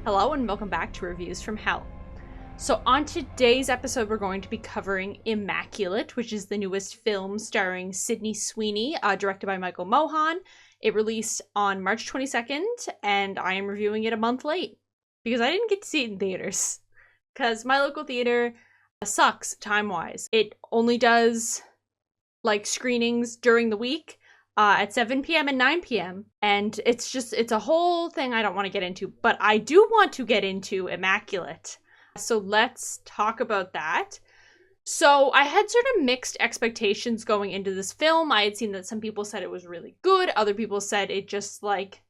Hello and welcome back to Reviews from Hell. So on today's episode, we're going to be covering Immaculate, which is the newest film starring Sydney Sweeney, directed by Michael Mohan. It released on March 22nd, and I am reviewing it a month late because I didn't get to see it in theaters because my local theater sucks time-wise. It only does like screenings during the week at 7 p.m. and 9 p.m. And it's a whole thing I don't want to get into, but I do want to get into Immaculate. So let's talk about that. So I had sort of mixed expectations going into this film. I had seen that some people said it was really good. Other people said it just like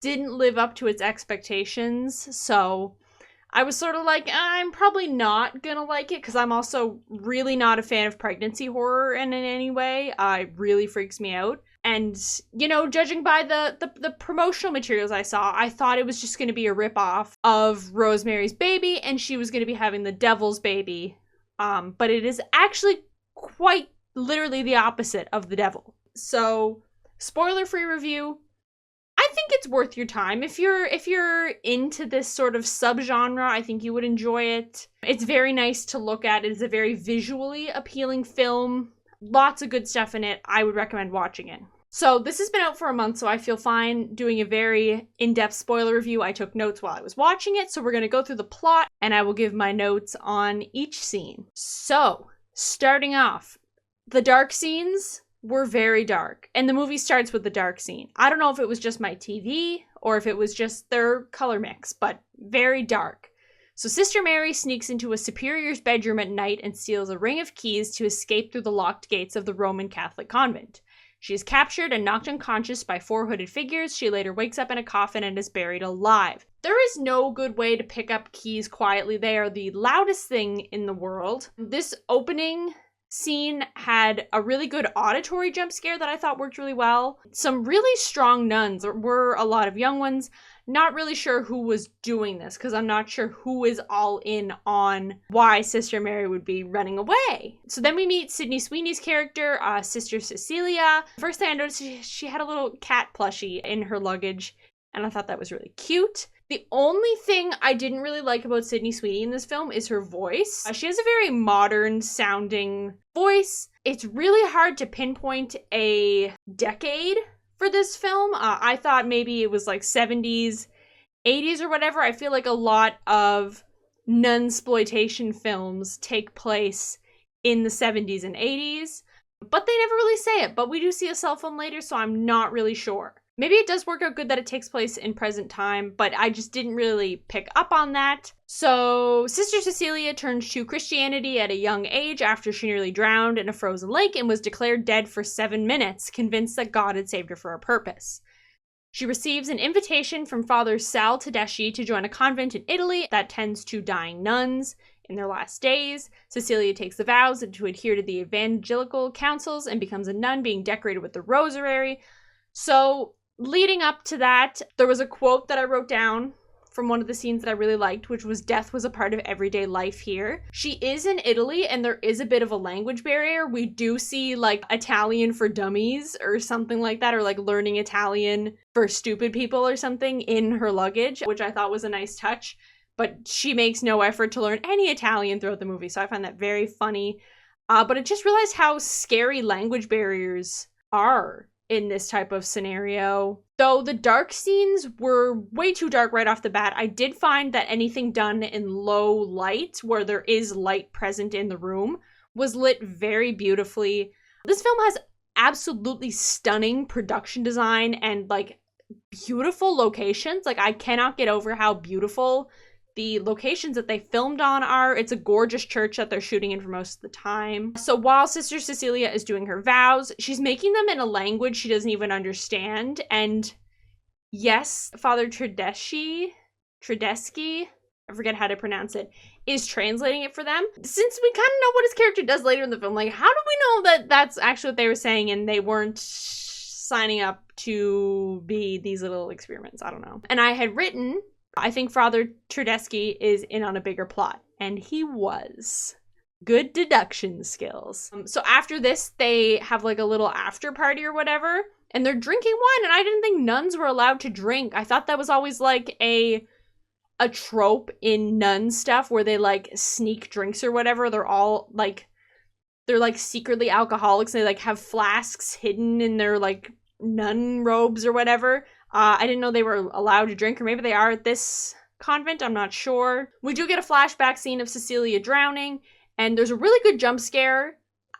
didn't live up to its expectations. So I was sort of like, I'm probably not gonna like it because I'm also really not a fan of pregnancy horror in any way. It really freaks me out. And, you know, judging by the promotional materials I saw, I thought it was just going to be a ripoff of Rosemary's Baby, and she was going to be having the devil's baby. But it is actually quite literally the opposite of the devil. So, spoiler-free review. I think it's worth your time. If you're into this sort of subgenre, I think you would enjoy it. It's very nice to look at. It is a very visually appealing film. Lots of good stuff in it. I would recommend watching it. So this has been out for a month, so I feel fine doing a very in-depth spoiler review. I took notes while I was watching it, so we're going to go through the plot, and I will give my notes on each scene. So, starting off, the dark scenes were very dark, and the movie starts with the dark scene. I don't know if it was just my TV, or if it was just their color mix, but very dark. So Sister Mary sneaks into a superior's bedroom at night and steals a ring of keys to escape through the locked gates of the Roman Catholic convent. She is captured and knocked unconscious by four hooded figures. She later wakes up in a coffin and is buried alive. There is no good way to pick up keys quietly. They are the loudest thing in the world. This opening scene had a really good auditory jump scare that I thought worked really well. Some really strong nuns. There were a lot of young ones. Not really sure who was doing this because I'm not sure who is all in on why Sister Mary would be running away. So then we meet Sydney Sweeney's character, Sister Cecilia. First thing I noticed, she had a little cat plushie in her luggage, and I thought that was really cute. The only thing I didn't really like about Sydney Sweeney in this film is her voice. She has a very modern sounding voice. It's really hard to pinpoint a decade for this film. I thought maybe it was like 70s, 80s or whatever. I feel like a lot of nunsploitation films take place in the 70s and 80s, but they never really say it. But we do see a cell phone later, so I'm not really sure. Maybe it does work out good that it takes place in present time, but I just didn't really pick up on that. So Sister Cecilia turned to Christianity at a young age after she nearly drowned in a frozen lake and was declared dead for 7 minutes, convinced that God had saved her for a purpose. She receives an invitation from Father Sal Tedeschi to join a convent in Italy that tends to dying nuns. In their last days, Cecilia takes the vows to adhere to the evangelical counsels and becomes a nun, being decorated with the rosary. So leading up to that, there was a quote that I wrote down from one of the scenes that I really liked, which was, "Death was a part of everyday life here." She is in Italy, and there is a bit of a language barrier. We do see, like, Italian for dummies or something like that, or, like, learning Italian for stupid people or something in her luggage, which I thought was a nice touch. But she makes no effort to learn any Italian throughout the movie, so I find that very funny. But I just realized how scary language barriers are in this type of scenario. Though the dark scenes were way too dark right off the bat, I did find that anything done in low light, where there is light present in the room, was lit very beautifully. This film has absolutely stunning production design and, like, beautiful locations. Like, I cannot get over how beautiful the locations that they filmed on are. It's a gorgeous church that they're shooting in for most of the time. So while Sister Cecilia is doing her vows, she's making them in a language she doesn't even understand. And yes, Father Tedeschi, I forget how to pronounce it, is translating it for them. Since we kind of know what his character does later in the film, like, how do we know that that's actually what they were saying and they weren't signing up to be these little experiments? I don't know. And I had written, I think Father Tedeschi is in on a bigger plot, and he was. Good deduction skills. So after this, they have like a little after party or whatever, and they're drinking wine, and I didn't think nuns were allowed to drink. I thought that was always like a a trope in nun stuff where they like sneak drinks or whatever. They're all like, they're like secretly alcoholics. They like have flasks hidden in their like nun robes or whatever. I didn't know they were allowed to drink, or maybe they are at this convent. I'm not sure. We do get a flashback scene of Cecilia drowning, and there's a really good jump scare.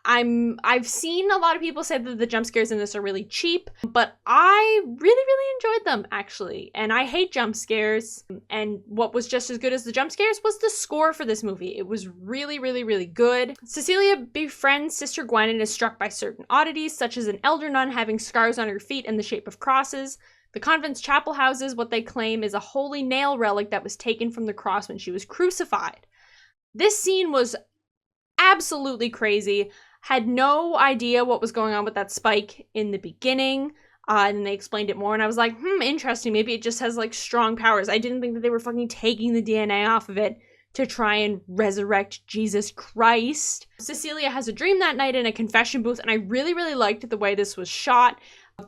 I've seen a lot of people say that the jump scares in this are really cheap, but I really enjoyed them, actually. And I hate jump scares. And what was just as good as the jump scares was the score for this movie. It was really good. Cecilia befriends Sister Gwen and is struck by certain oddities, such as an elder nun having scars on her feet in the shape of crosses. The convent's chapel houses what they claim is a holy nail relic that was taken from the cross when she was crucified. This scene was absolutely crazy. Had no idea what was going on with that spike in the beginning, and they explained it more, and I was like, interesting, maybe it just has, like, strong powers. I didn't think that they were fucking taking the DNA off of it to try and resurrect Jesus Christ. Cecilia has a dream that night in a confession booth, and I really liked the way this was shot.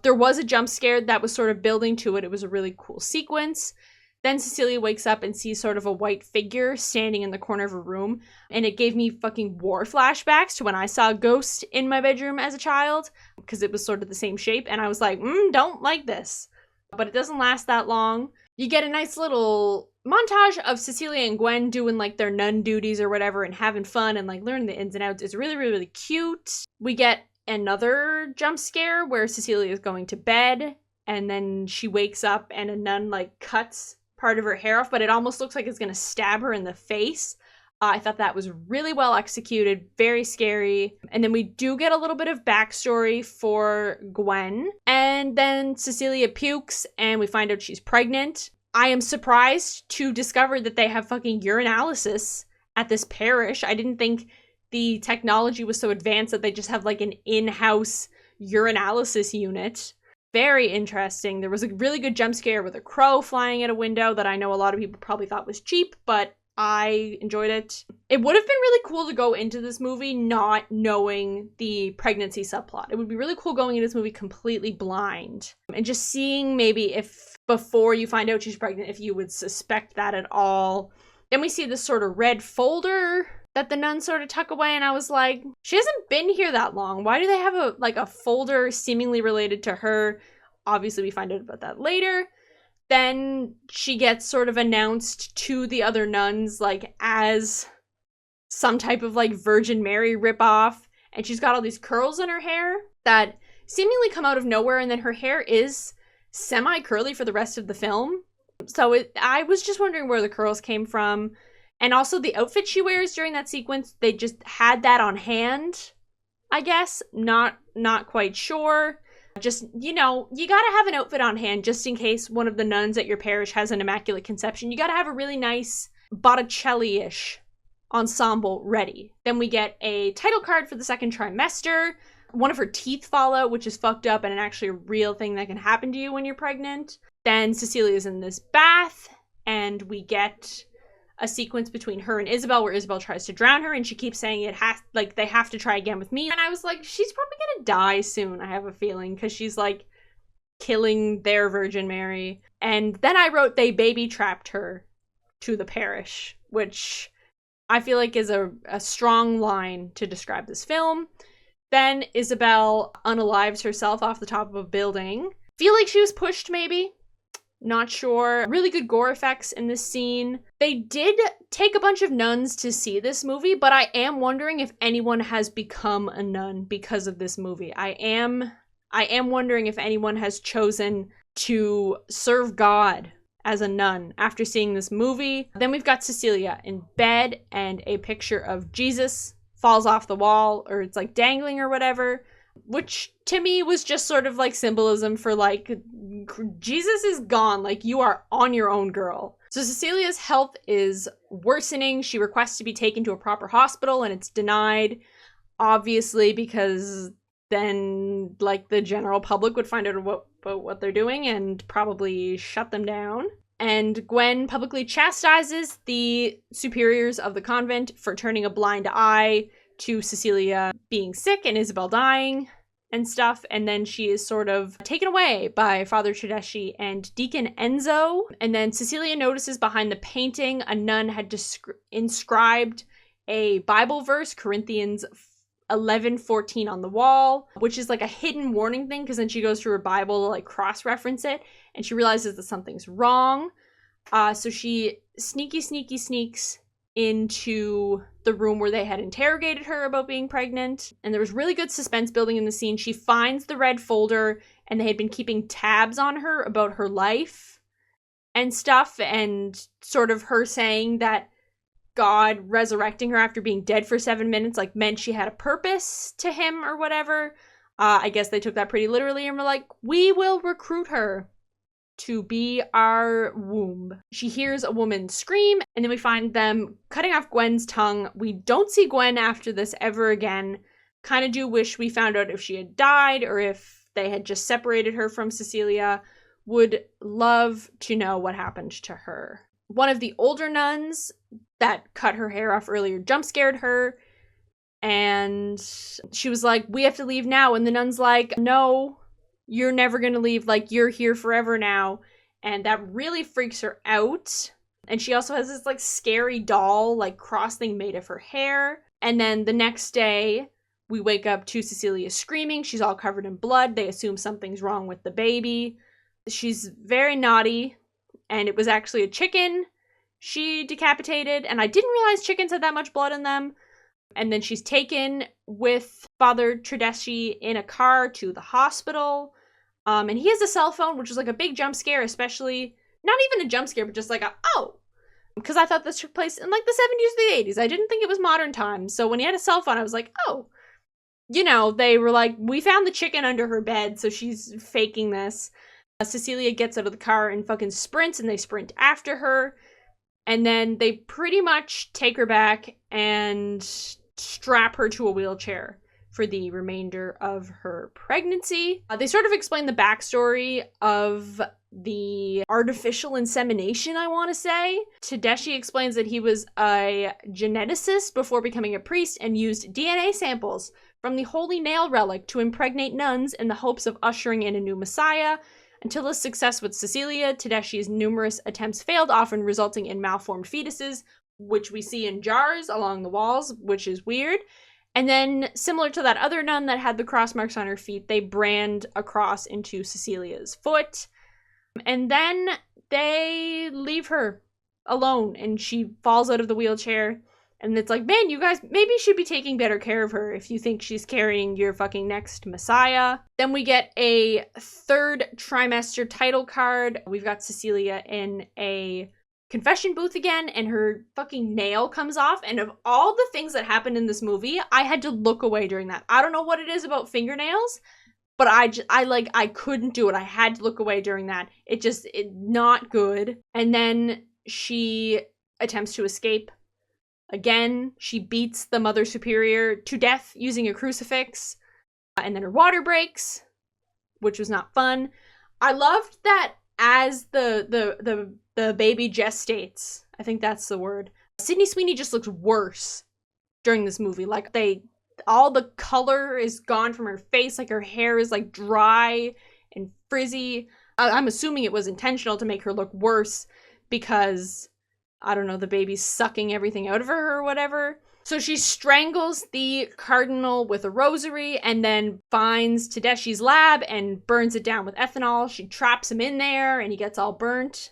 There was a jump scare that was sort of building to it. It was a really cool sequence. Then Cecilia wakes up and sees sort of a white figure standing in the corner of a room, and it gave me fucking war flashbacks to when I saw a ghost in my bedroom as a child, because it was sort of the same shape, and I was like, don't like this. But it doesn't last that long. You get a nice little montage of Cecilia and Gwen doing like their nun duties or whatever and having fun and like learning the ins and outs. It's really cute. We get another jump scare where Cecilia is going to bed, and then she wakes up and a nun like cuts part of her hair off, but it almost looks like it's gonna stab her in the face. I thought that was really well executed, very scary. And then we do get a little bit of backstory for Gwen, and then Cecilia pukes and we find out she's pregnant. I am surprised to discover that they have fucking urinalysis at this parish. I didn't think the technology was so advanced that they just have like an in-house urinalysis unit. Very interesting. There was a really good jump scare with a crow flying at a window that I know a lot of people probably thought was cheap, but I enjoyed it. It would have been really cool to go into this movie not knowing the pregnancy subplot. It would be really cool going into this movie completely blind and just seeing maybe if before you find out she's pregnant, if you would suspect that at all. Then we see this sort of red folder that the nuns sort of tuck away, and I was like, she hasn't been here that long. Why do they have a folder seemingly related to her? Obviously, we find out about that later. Then she gets sort of announced to the other nuns, like, as some type of, like, Virgin Mary ripoff, and she's got all these curls in her hair that seemingly come out of nowhere, and then her hair is semi-curly for the rest of the film. So I was just wondering where the curls came from. And also the outfit she wears during that sequence, they just had that on hand, I guess. Not quite sure. Just, you know, you gotta have an outfit on hand just in case one of the nuns at your parish has an Immaculate Conception. You gotta have a really nice Botticelli-ish ensemble ready. Then we get a title card for the second trimester. One of her teeth fall out, which is fucked up and actually a real thing that can happen to you when you're pregnant. Then Cecilia's in this bath, and we get a sequence between her and Isabel where Isabel tries to drown her, and she keeps saying they have to try again with me. And I was like, she's probably gonna die soon, I have a feeling, because she's like killing their Virgin Mary. And then I wrote they baby trapped her to the parish, which I feel like is a strong line to describe this film. Then Isabel unalives herself off the top of a building. Feel like she was pushed, maybe. Not sure. Really good gore effects in this scene. They did take a bunch of nuns to see this movie, but I am wondering if anyone has become a nun because of this movie. I am wondering if anyone has chosen to serve God as a nun after seeing this movie. Then we've got Cecilia in bed, and a picture of Jesus falls off the wall, or it's like dangling or whatever, which to me was just sort of like symbolism for like, Jesus is gone, like you are on your own, girl. So Cecilia's health is worsening. She requests to be taken to a proper hospital, and it's denied, obviously, because then like the general public would find out about what they're doing and probably shut them down. And Gwen publicly chastises the superiors of the convent for turning a blind eye to Cecilia being sick and Isabel dying. and stuff, and then she is sort of taken away by Father Tedeschi and Deacon Enzo. And then Cecilia notices behind the painting a nun had inscribed a Bible verse, Corinthians 11:14, on the wall, which is like a hidden warning thing, because then she goes through her Bible to like cross-reference it, and she realizes that something's wrong. So she sneaks into the room where they had interrogated her about being pregnant, and there was really good suspense building in the scene. She finds the red folder, and they had been keeping tabs on her about her life and stuff, and sort of her saying that God resurrecting her after being dead for 7 minutes like meant she had a purpose to him or whatever. I guess they took that pretty literally and were like, we will recruit her to be our womb. She hears a woman scream, and then we find them cutting off Gwen's tongue. We don't see Gwen after this ever again. Kind of do wish we found out if she had died or if they had just separated her from Cecilia. Would love to know what happened to her. One of the older nuns that cut her hair off earlier jump scared her, and she was like, we have to leave now. And the nun's like, no, you're never gonna leave, like, you're here forever now. And that really freaks her out. And she also has this like scary doll like cross thing made of her hair. And then the next day we wake up to Cecilia screaming. She's all covered in blood. They assume something's wrong with the baby. She's very naughty, and it was actually a chicken she decapitated, and I didn't realize chickens had that much blood in them. And then she's taken with Father Tedeschi in a car to the hospital. And he has a cell phone, which was like a big jump scare, especially, not even a jump scare, but just like because I thought this took place in like the 70s or the 80s. I didn't think it was modern times. So when he had a cell phone, I was like, oh, you know, they were like, we found the chicken under her bed, so she's faking this. Cecilia gets out of the car and fucking sprints, and they sprint after her. And then they pretty much take her back and strap her to a wheelchair for the remainder of her pregnancy. They sort of explain the backstory of the artificial insemination, I want to say. Tedeschi explains that he was a geneticist before becoming a priest and used DNA samples from the Holy Nail relic to impregnate nuns in the hopes of ushering in a new messiah. Until his success with Cecilia, Tedeschi's numerous attempts failed, often resulting in malformed fetuses, which we see in jars along the walls, which is weird. And then, similar to that other nun that had the cross marks on her feet, they brand a cross into Cecilia's foot. And then they leave her alone, and she falls out of the wheelchair. And it's like, man, you guys maybe should be taking better care of her if you think she's carrying your fucking next messiah. Then we get a third trimester title card. We've got Cecilia in a confession booth again, and her fucking nail comes off. And of all the things that happened in this movie, I had to look away during that. I don't know what it is about fingernails, but I couldn't do it. I had to look away during that. It not good. And then she attempts to escape. Again, she beats the Mother Superior to death using a crucifix, and then her water breaks, which was not fun. I loved that as the baby gestates, I think that's the word, Sydney Sweeney just looks worse during this movie. Like, all the color is gone from her face, like her hair is like dry and frizzy. I'm assuming it was intentional to make her look worse because, I don't know, the baby's sucking everything out of her or whatever. So she strangles the cardinal with a rosary and then finds Tedeschi's lab and burns it down with ethanol. She traps him in there and he gets all burnt.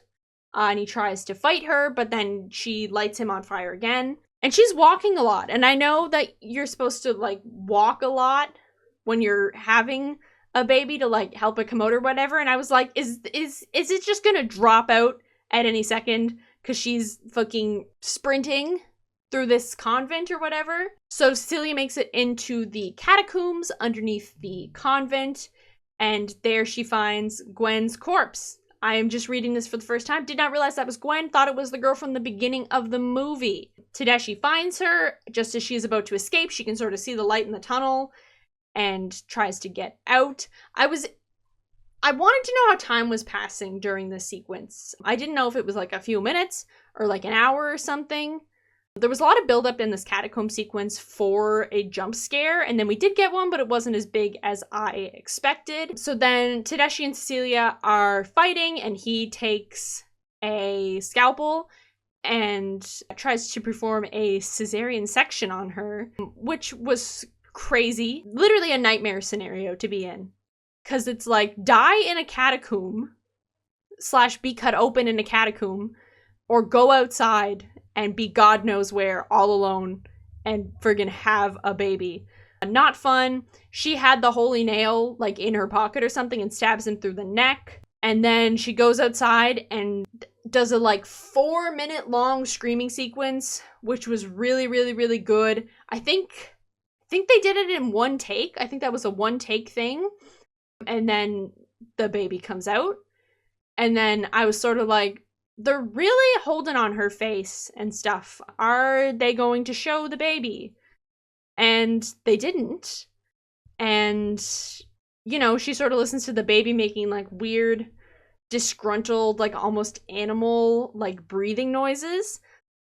And he tries to fight her, but then she lights him on fire again. And she's walking a lot. And I know that you're supposed to like walk a lot when you're having a baby to like help it come out or whatever. And I was like, is it just gonna drop out at any second? Because she's fucking sprinting through this convent or whatever. So Cecilia makes it into the catacombs underneath the convent, and there she finds Gwen's corpse. I am just reading this for the first time. Did not realize that was Gwen. Thought it was the girl from the beginning of the movie. Tedeschi finds her. Just as she is about to escape, she can sort of see the light in the tunnel and tries to get out. I wanted to know how time was passing during this sequence. I didn't know if it was like a few minutes or like an hour or something. There was a lot of buildup in this catacomb sequence for a jump scare, and then we did get one, but it wasn't as big as I expected. So then Tedeschi and Cecilia are fighting, and he takes a scalpel and tries to perform a cesarean section on her, which was crazy. Literally a nightmare scenario to be in. Because it's like, die in a catacomb, / be cut open in a catacomb, or go outside and be God knows where all alone and friggin' have a baby. Not fun. She had the holy nail like in her pocket or something and stabs him through the neck. And then she goes outside and does a like 4-minute long screaming sequence, which was really, really, really good. I think they did it in one take. I think that was a one take thing. And then the baby comes out. And then I was sort of like, they're really holding on her face and stuff. Are they going to show the baby? And they didn't. And, you know, she sort of listens to the baby making like weird, disgruntled, like almost animal, like breathing noises.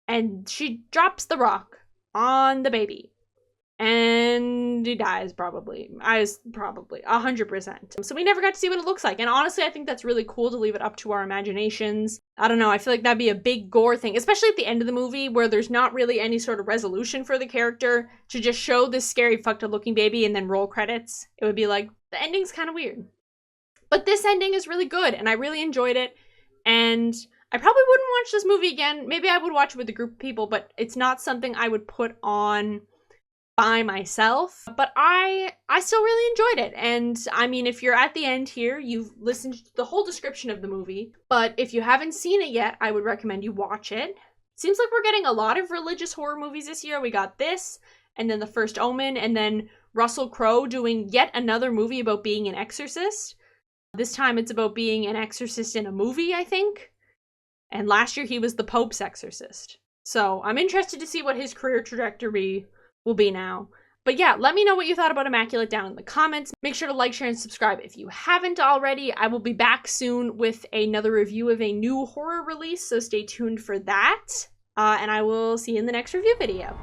And she drops the rock on the baby. And he dies, probably. 100%. So we never got to see what it looks like. And honestly, I think that's really cool to leave it up to our imaginations. I don't know, I feel like that'd be a big gore thing, especially at the end of the movie where there's not really any sort of resolution for the character, to just show this scary fucked up looking baby and then roll credits. It would be like, the ending's kind of weird. But this ending is really good, and I really enjoyed it. And I probably wouldn't watch this movie again. Maybe I would watch it with a group of people, but it's not something I would put on by myself, but I still really enjoyed it. And I mean, if you're at the end here, you've listened to the whole description of the movie, but if you haven't seen it yet, I would recommend you watch it. Seems like we're getting a lot of religious horror movies this year. We got this, and then The First Omen, and then Russell Crowe doing yet another movie about being an exorcist. This time it's about being an exorcist in a movie, I think. And last year he was the Pope's exorcist. So I'm interested to see what his career trajectory will be now. But yeah, let me know what you thought about Immaculate down in the comments. Make sure to like, share, and subscribe if you haven't already. I will be back soon with another review of a new horror release, so stay tuned for that. And I will see you in the next review video.